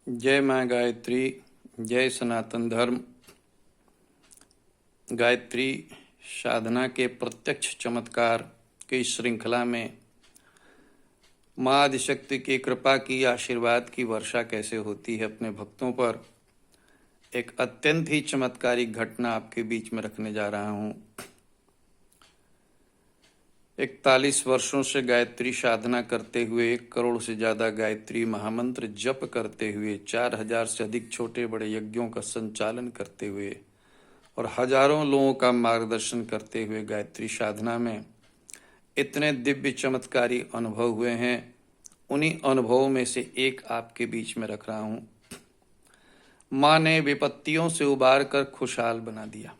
जय माँ गायत्री, जय सनातन धर्म। गायत्री साधना के प्रत्यक्ष चमत्कार की श्रृंखला में माँ आदिशक्ति की कृपा की, आशीर्वाद की वर्षा कैसे होती है अपने भक्तों पर, एक अत्यंत ही चमत्कारिक घटना आपके बीच में रखने जा रहा हूँ। 41 वर्षों से गायत्री साधना करते हुए, 1 करोड़ से ज़्यादा गायत्री महामंत्र जप करते हुए, 4000 से अधिक छोटे बड़े यज्ञों का संचालन करते हुए और हजारों लोगों का मार्गदर्शन करते हुए गायत्री साधना में इतने दिव्य चमत्कारी अनुभव हुए हैं। उन्हीं अनुभवों में से एक आपके बीच में रख रहा हूँ। माँ ने विपत्तियों से उबार कर खुशहाल बना दिया।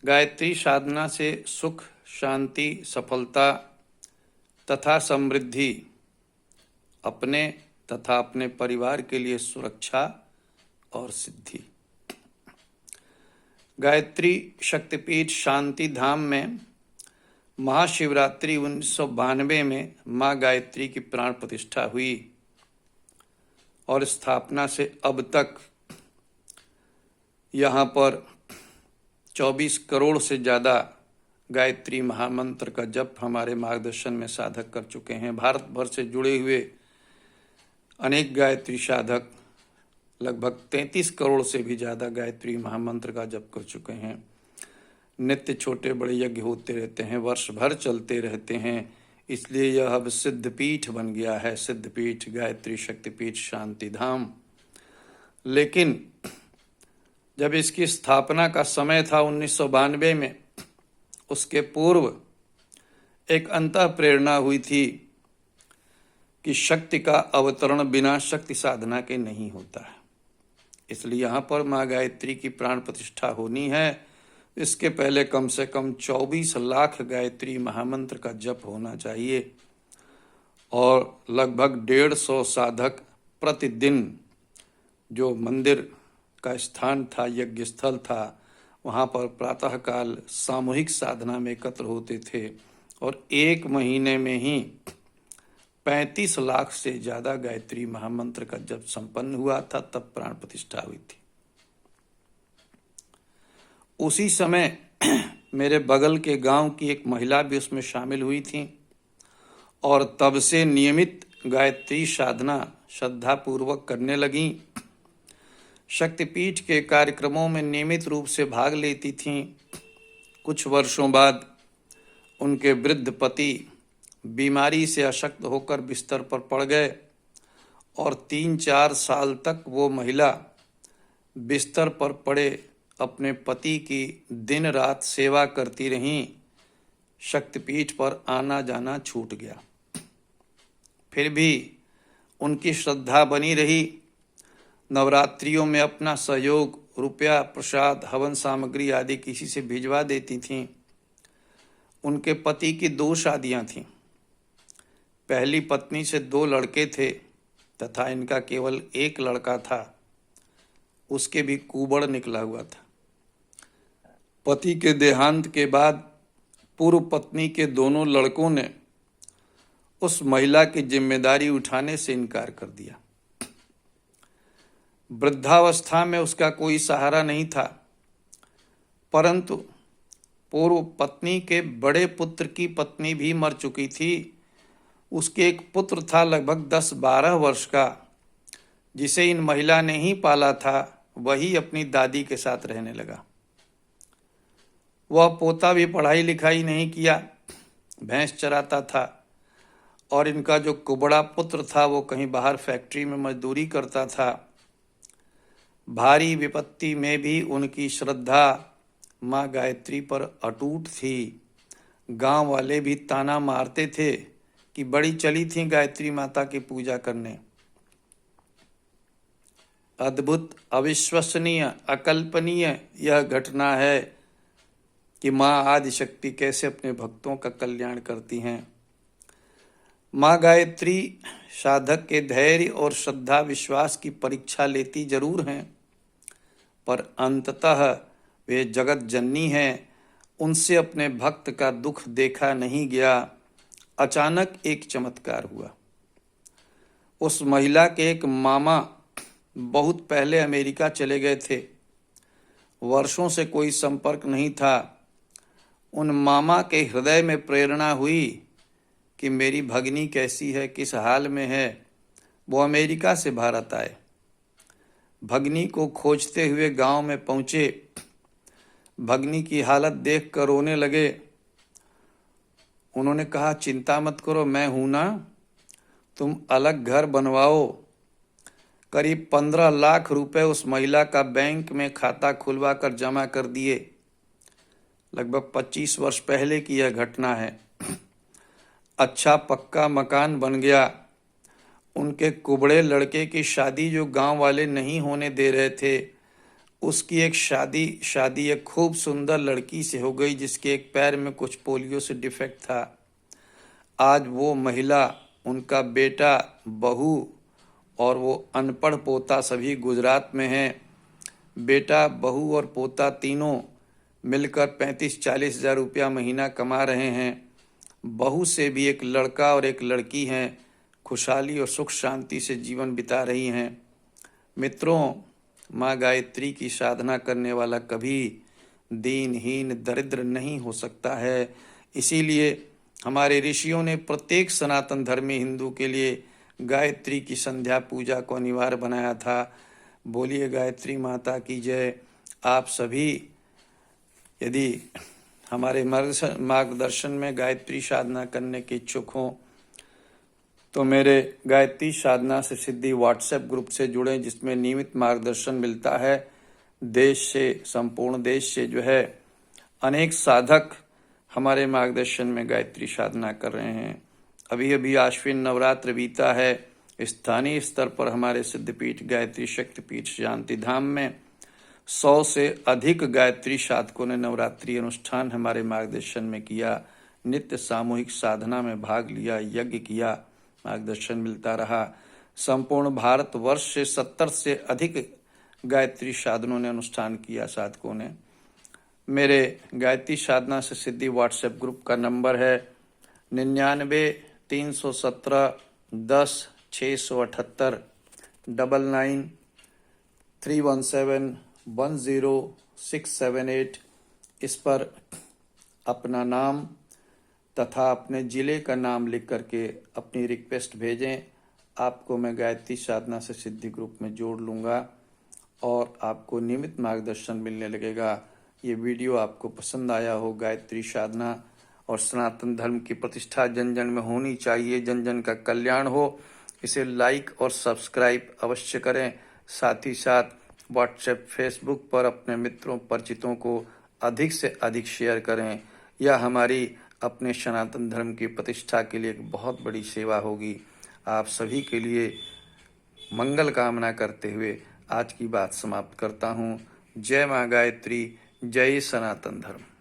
गायत्री साधना से सुख, शांति, सफलता तथा समृद्धि, अपने तथा अपने परिवार के लिए सुरक्षा और सिद्धि। गायत्री शक्तिपीठ शांति धाम में महाशिवरात्रि 1992 में माँ गायत्री की प्राण प्रतिष्ठा हुई और स्थापना से अब तक यहाँ पर 24 करोड़ से ज़्यादा गायत्री महामंत्र का जप हमारे मार्गदर्शन में साधक कर चुके हैं। भारत भर से जुड़े हुए अनेक गायत्री साधक लगभग 33 करोड़ से भी ज़्यादा गायत्री महामंत्र का जप कर चुके हैं। नित्य छोटे बड़े यज्ञ होते रहते हैं, वर्ष भर चलते रहते हैं, इसलिए यह अब सिद्धपीठ बन गया है, सिद्धपीठ गायत्री शक्तिपीठ शांति धाम। लेकिन जब इसकी स्थापना का समय था 1992 में, उसके पूर्व एक अंतः प्रेरणा हुई थी कि शक्ति का अवतरण बिना शक्ति साधना के नहीं होता है। इसलिए यहाँ पर माँ गायत्री की प्राण प्रतिष्ठा होनी है। इसके पहले कम से कम 24 लाख गायत्री महामंत्र का जप होना चाहिए और लगभग 150 साधक प्रतिदिन, जो मंदिर का स्थान था, यज्ञ स्थल था, वहाँ पर प्रातःकाल सामूहिक साधना में एकत्र होते थे और 1 महीने में ही 35 लाख से ज़्यादा गायत्री महामंत्र का जप संपन्न हुआ था। तब प्राण प्रतिष्ठा हुई थी। उसी समय मेरे बगल के गांव की एक महिला भी उसमें शामिल हुई थी और तब से नियमित गायत्री साधना श्रद्धापूर्वक करने लगीं। शक्तिपीठ के कार्यक्रमों में नियमित रूप से भाग लेती थीं। कुछ वर्षों बाद उनके वृद्ध पति बीमारी से अशक्त होकर बिस्तर पर पड़ गए और 3-4 साल तक वो महिला बिस्तर पर पड़े अपने पति की दिन रात सेवा करती रहीं। शक्तिपीठ पर आना जाना छूट गया। फिर भी उनकी श्रद्धा बनी रही। नवरात्रियों में अपना सहयोग, रुपया, प्रसाद, हवन सामग्री आदि किसी से भिजवा देती थीं। उनके पति की 2 शादियां थीं। पहली पत्नी से 2 लड़के थे तथा इनका केवल 1 लड़का था, उसके भी कुबड़ निकला हुआ था। पति के देहांत के बाद पूर्व पत्नी के दोनों लड़कों ने उस महिला की जिम्मेदारी उठाने से इनकार कर दिया। वृद्धावस्था में उसका कोई सहारा नहीं था, परंतु पूर्व पत्नी के बड़े पुत्र की पत्नी भी मर चुकी थी। उसके एक पुत्र था लगभग 10-12 वर्ष का, जिसे इन महिला ने ही पाला था। वही अपनी दादी के साथ रहने लगा। वह पोता भी पढ़ाई लिखाई नहीं किया, भैंस चराता था और इनका जो कुबड़ा पुत्र था वो कहीं बाहर फैक्ट्री में मजदूरी करता था। भारी विपत्ति में भी उनकी श्रद्धा माँ गायत्री पर अटूट थी। गांव वाले भी ताना मारते थे कि बड़ी चली थी गायत्री माता की पूजा करने। अद्भुत, अविश्वसनीय, अकल्पनीय यह घटना है कि माँ आदिशक्ति कैसे अपने भक्तों का कल्याण करती हैं। माँ गायत्री साधक के धैर्य और श्रद्धा विश्वास की परीक्षा लेती जरूर हैं, पर अंततः वे जगत जननी हैं। उनसे अपने भक्त का दुख देखा नहीं गया। अचानक एक चमत्कार हुआ। उस महिला के एक मामा बहुत पहले अमेरिका चले गए थे, वर्षों से कोई संपर्क नहीं था। उन मामा के हृदय में प्रेरणा हुई कि मेरी भगनी कैसी है, किस हाल में है। वो अमेरिका से भारत आए, भगनी को खोजते हुए गांव में पहुंचे। भगनी की हालत देख कर रोने लगे। उन्होंने कहा, चिंता मत करो, मैं हूं ना, तुम अलग घर बनवाओ। करीब 15 लाख रुपए उस महिला का बैंक में खाता खुलवा कर जमा कर दिए। लगभग 25 वर्ष पहले की यह घटना है। अच्छा पक्का मकान बन गया। उनके कुबड़े लड़के की शादी जो गांव वाले नहीं होने दे रहे थे, उसकी एक शादी एक खूब सुंदर लड़की से हो गई जिसके एक पैर में कुछ पोलियो से डिफेक्ट था। आज वो महिला, उनका बेटा, बहू और वो अनपढ़ पोता सभी गुजरात में हैं। बेटा, बहू और पोता तीनों मिलकर 35-40 हज़ार रुपया महीना कमा रहे हैं। बहू से भी एक लड़का और एक लड़की हैं, खुशहाली और सुख शांति से जीवन बिता रही हैं। मित्रों, माँ गायत्री की साधना करने वाला कभी दीनहीन दरिद्र नहीं हो सकता है। इसीलिए हमारे ऋषियों ने प्रत्येक सनातन धर्मी हिंदू के लिए गायत्री की संध्या पूजा को अनिवार्य बनाया था। बोलिए गायत्री माता की जय। आप सभी यदि हमारे मार्गदर्शन में गायत्री साधना करने के इच्छुक हों तो मेरे गायत्री साधना से सिद्धि व्हाट्सएप ग्रुप से जुड़ें, जिसमें नियमित मार्गदर्शन मिलता है। देश से, संपूर्ण देश से जो है अनेक साधक हमारे मार्गदर्शन में गायत्री साधना कर रहे हैं। अभी अभी आश्विन नवरात्र बीता है। स्थानीय स्तर पर हमारे सिद्धपीठ गायत्री शक्तिपीठ शांति धाम में 100 से अधिक गायत्री साधकों ने नवरात्रि अनुष्ठान हमारे मार्गदर्शन में किया। नित्य सामूहिक साधना में भाग लिया, यज्ञ किया, मार्गदर्शन मिलता रहा। संपूर्ण भारत वर्ष से 70 से अधिक गायत्री साधनों ने अनुष्ठान किया साधकों ने। मेरे गायत्री साधना से सिद्धि व्हाट्सएप ग्रुप का नंबर है 99 317 10 678 99 317 10 678। इस पर अपना नाम तथा अपने ज़िले का नाम लिख करके अपनी रिक्वेस्ट भेजें। आपको मैं गायत्री साधना से सिद्धि ग्रुप में जोड़ लूँगा और आपको नियमित मार्गदर्शन मिलने लगेगा। ये वीडियो आपको पसंद आया हो। गायत्री साधना और सनातन धर्म की प्रतिष्ठा जन जन में होनी चाहिए, जन जन का कल्याण हो। इसे लाइक और सब्सक्राइब अवश्य करें। साथ ही साथ व्हाट्सएप, फेसबुक पर अपने मित्रों, परिचितों को अधिक से अधिक शेयर करें। यह हमारी अपने सनातन धर्म की प्रतिष्ठा के लिए एक बहुत बड़ी सेवा होगी। आप सभी के लिए मंगल कामना करते हुए आज की बात समाप्त करता हूँ। जय माँ गायत्री, जय सनातन धर्म।